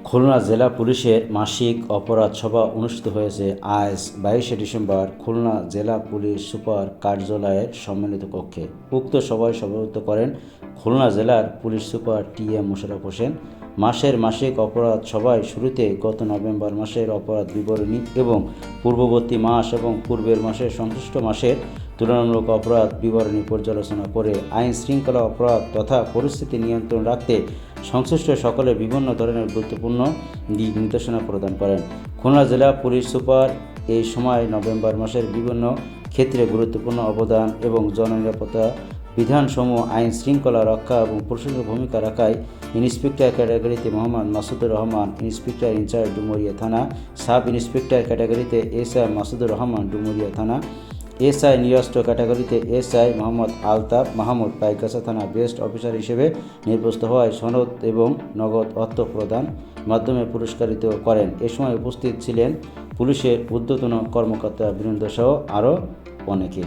খুলনা জেলা পুলিশের মাসিক অপরাধ সভা অনুষ্ঠিত হয়েছে আজ 22শে ডিসেম্বর খুলনা জেলা পুলিশ সুপার কার্যালয়ের সম্মিলিত কক্ষে। উক্ত সভায় সভাপতিত্ব করেন খুলনা জেলার police super TM. Mosharraf Hossain. মাসের মাসিক অপরাধ সভায় শুরুতে গত নভেম্বর মাসের অপরাধ বিবরণী এবং পূর্ববর্তী মাস এবং পূর্বের মাসের সংশ্লিষ্ট মাসের তুলনামূলক অপরাধ বিবরণী পর্যালোচনা করে আইন শৃঙ্খলা অপরাধ তথা পরিস্থিতি নিয়ন্ত্রণ রাখতে সংশ্লিষ্ট সকলে বিভিন্ন ধরনের গুরুত্বপূর্ণ দিক নির্দেশনা প্রদান করেন। খুলনা জেলা পুলিশ সুপার এই সময় নভেম্বর মাসের বিভিন্ন ক্ষেত্রে গুরুত্বপূর্ণ অবদান এবং জননিরাপত্তা বিধানসমূহ আইন শৃঙ্খলা রক্ষা এবং প্রশাসনিক ভূমিকা রাখায় ইন্সপেক্টর ক্যাটাগরিতে মোহাম্মদ মাসুদুর রহমান, ইন্সপেক্টর ইনচার্জ ডুমুরিয়া থানা, সাব ইন্সপেক্টর ক্যাটাগরিতে এসআই মাসুদুর রহমান ডুমুরিয়া থানা, এসআই নিরস্ত্র ক্যাটাগরিতে এসআই মোহাম্মদ আলতাফ মাহমুদ পাইকগাছা থানা বেস্ট অফিসার হিসেবে নির্বাচিত হওয়ায় সনদ এবং নগদ অর্থ প্রদান মাধ্যমে পুরস্কৃত করেন। এ সময় উপস্থিত ছিলেন পুলিশের ঊর্ধ্বতন কর্মকর্তা বৃন্দ সহ আরও অনেকে।